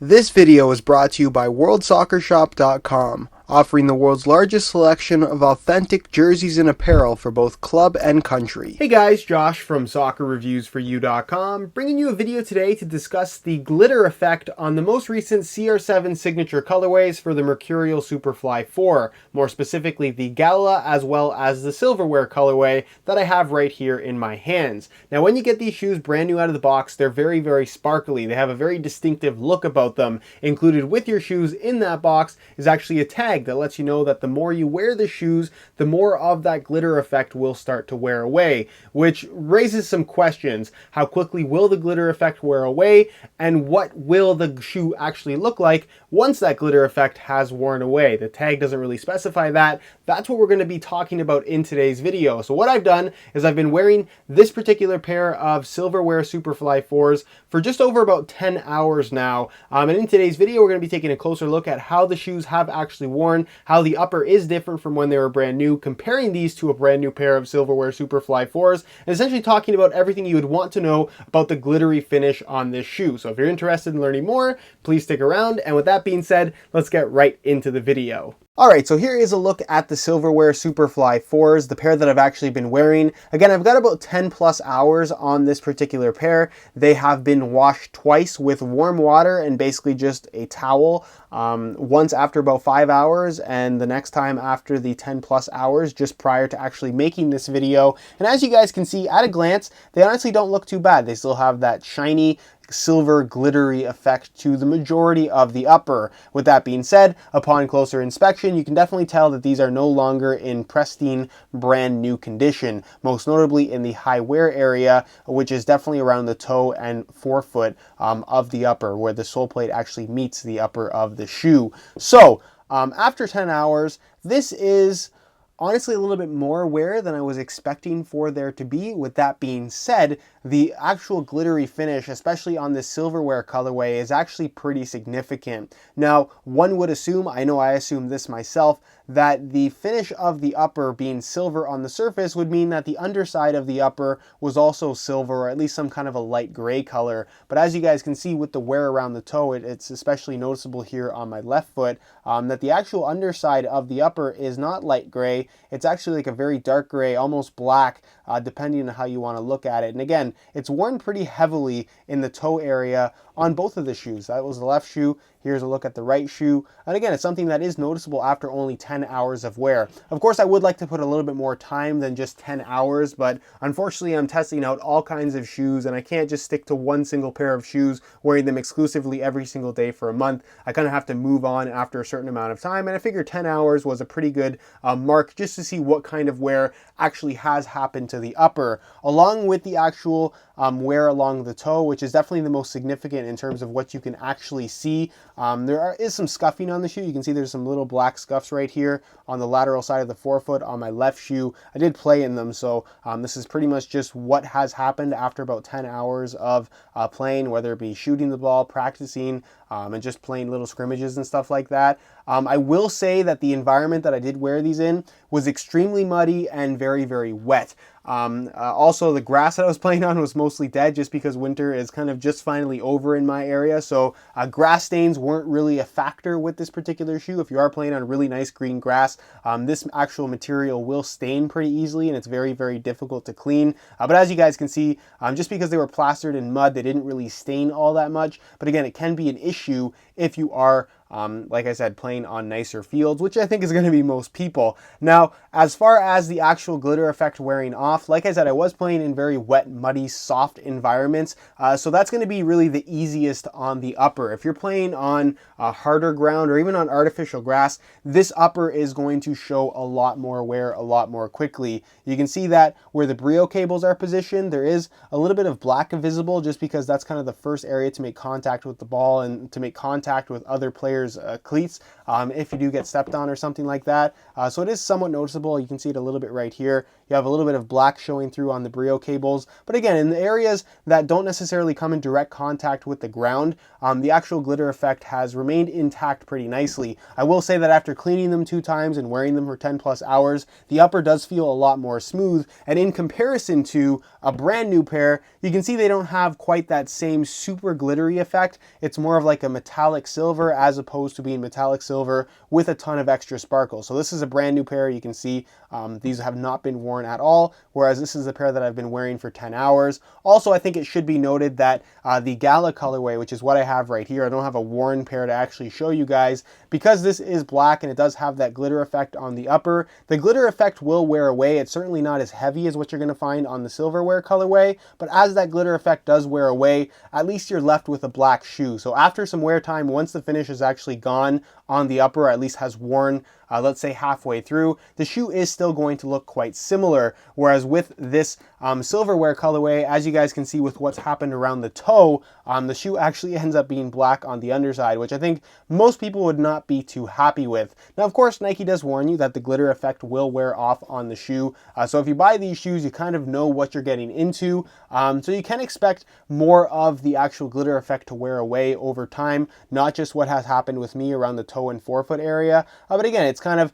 This video is brought to you by WorldSoccerShop.com, offering the world's largest selection of authentic jerseys and apparel for both club and country. Hey guys, Josh from SoccerReviewsForYou.com, bringing you a video today to discuss the glitter effect on the most recent CR7 signature colorways for the Mercurial Superfly 4, more specifically the Gala as well as the Silverware colorway that I have right here in my hands. Now when you get these shoes brand new out of the box, they're very, very sparkly. They have a very distinctive look about them. Included with your shoes in that box is actually a tag that lets you know that the more you wear the shoes, the more of that glitter effect will start to wear away, which raises some questions. How quickly will the glitter effect wear away, and what will the shoe actually look like once that glitter effect has worn away? The tag doesn't really specify that. That's what we're going to be talking about in today's video. So what I've done is I've been wearing this particular pair of Silverware Superfly 4s for just over about 10 hours now. And in today's video, we're going to be taking a closer look at how the shoes have actually worn, how the upper is different from when they were brand new, comparing these to a brand new pair of Silverware Superfly 4s, and essentially talking about everything you would want to know about the glittery finish on this shoe. So if you're interested in learning more, please stick around. And with that being said, let's get right into the video. Alright, so here is a look at the Silverware Superfly 4s, the pair that I've actually been wearing. Again, I've got about 10 plus hours on this particular pair. They have been washed twice with warm water and basically just a towel. Once after about 5 hours and the next time after the 10 plus hours, just prior to actually making this video. And as you guys can see at a glance, they honestly don't look too bad. They still have that shiny, silver glittery effect to the majority of the upper. With that being said, upon closer inspection, you can definitely tell that these are no longer in pristine, brand new condition, most notably in the high wear area, which is definitely around the toe and forefoot of the upper, where the sole plate actually meets the upper of the shoe. So after 10 hours, this is honestly a little bit more wear than I was expecting for there to be. With that being said, the actual glittery finish, especially on this Silverware colorway, is actually pretty significant. Now, one would assume, I know I assume this myself, that the finish of the upper being silver on the surface would mean that the underside of the upper was also silver, or at least some kind of a light gray color. But as you guys can see with the wear around the toe, it's especially noticeable here on my left foot, that the actual underside of the upper is not light gray. It's actually like a very dark gray, almost black, depending on how you want to look at it. And again, it's worn pretty heavily in the toe area on both of the shoes. That was the left shoe. Here's a look at the right shoe. And again, it's something that is noticeable after only 10 hours of wear. Of course, I would like to put a little bit more time than just 10 hours, but unfortunately, I'm testing out all kinds of shoes, and I can't just stick to one single pair of shoes, wearing them exclusively every single day for a month. I kind of have to move on after a certain amount of time, and I figured 10 hours was a pretty good mark just to see what kind of wear actually has happened to the upper, along with the actual wear along the toe, which is definitely the most significant in terms of what you can actually see. There is some scuffing on the shoe. You can see there's some little black scuffs right here on the lateral side of the forefoot on my left shoe. I did play in them, so this is pretty much just what has happened after about 10 hours of playing, whether it be shooting the ball, practicing, and just playing little scrimmages and stuff like that. I will say that the environment that I did wear these in was extremely muddy and very, very wet. Also, the grass that I was playing on was mostly dead just because winter is kind of just finally over in my area. So grass stains weren't really a factor with this particular shoe. If you are playing on really nice green grass, this actual material will stain pretty easily, and it's very, very difficult to clean. But as you guys can see, just because they were plastered in mud, they didn't really stain all that much. But again, it can be an issue if you are like I said, playing on nicer fields, which I think is going to be most people. Now, as far as the actual glitter effect wearing off, like I said, I was playing in very wet, muddy, soft environments, so that's going to be really the easiest on the upper. If you're playing on harder ground or even on artificial grass, this upper is going to show a lot more wear a lot more quickly. You can see that where the Brio cables are positioned, there is a little bit of black visible just because that's kind of the first area to make contact with the ball and to make contact with other players' cleats if you do get stepped on or something like that. So it is somewhat noticeable. You can see it a little bit right here. You have a little bit of black showing through on the Brio cables. But again, in the areas that don't necessarily come in direct contact with the ground, the actual glitter effect has remained intact pretty nicely. I will say that after cleaning them 2 times and wearing them for 10 plus hours, the upper does feel a lot more smooth. And in comparison to a brand new pair, you can see they don't have quite that same super glittery effect. It's more of like a metallic silver as opposed to being metallic silver with a ton of extra sparkle. So this is a brand new pair. You can see these have not been worn at all, whereas this is a pair that I've been wearing for 10 hours. Also, I think it should be noted that the Gala colorway, which is what I have right here, I don't have a worn pair to actually show you guys, because this is black and it does have that glitter effect on the upper. The glitter effect will wear away. It's certainly not as heavy as what you're going to find on the Silverware colorway, but as that glitter effect does wear away, at least you're left with a black shoe. So after some wear time, once the finish is actually gone on the upper, or at least has worn, let's say halfway through, the shoe is still going to look quite similar. Whereas with this Silverware colorway, as you guys can see with what's happened around the toe, the shoe actually ends up being black on the underside, which I think most people would not be too happy with. Now, of course, Nike does warn you that the glitter effect will wear off on the shoe. So if you buy these shoes, you kind of know what you're getting into. So you can expect more of the actual glitter effect to wear away over time, not just what has happened with me around the toe and forefoot area. But again, it's kind of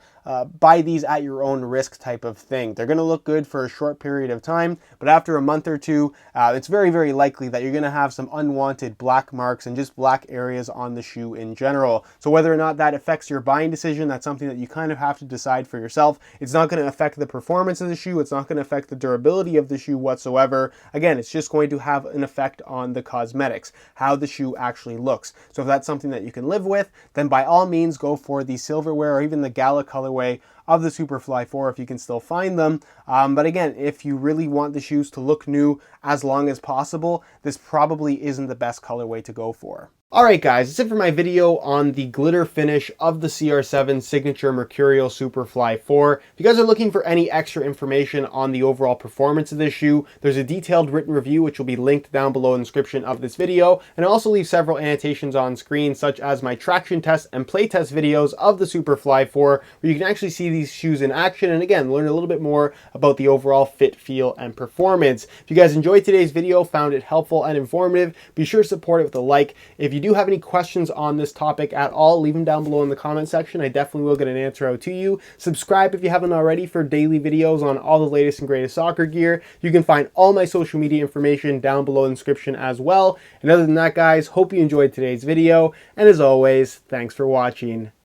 buy these at your own risk type of thing. They're going to look good for a short period of time, but after a month or two, it's very, very likely that you're going to have some unwanted black marks and just black areas on the shoe in general. So whether or not that affects your buying decision, that's something that you kind of have to decide for yourself. It's not going to affect the performance of the shoe. It's not going to affect the durability of the shoe whatsoever. Again, it's just going to have an effect on the cosmetics, how the shoe actually looks. So if that's something that you can live with, then by all means go for the Silverware or even the Gala colorway of the Superfly 4 if you can still find them. But again, if you really want the shoes to look new as long as possible, this probably isn't the best colorway to go for. Alright guys, that's it for my video on the glitter finish of the CR7 Signature Mercurial Superfly 4. If you guys are looking for any extra information on the overall performance of this shoe, there's a detailed written review which will be linked down below in the description of this video, and I'll also leave several annotations on screen such as my traction test and play test videos of the Superfly 4, where you can actually see these shoes in action and again learn a little bit more about the overall fit, feel, and performance. If you guys enjoyed today's video, found it helpful and informative, be sure to support it with a like. If you do have any questions on this topic at all, leave them down below in the comment section. I definitely will get an answer out to you. Subscribe if you haven't already for daily videos on all the latest and greatest soccer gear. You can find all my social media information down below in the description as well. And other than that, guys, hope you enjoyed today's video. And as always, thanks for watching.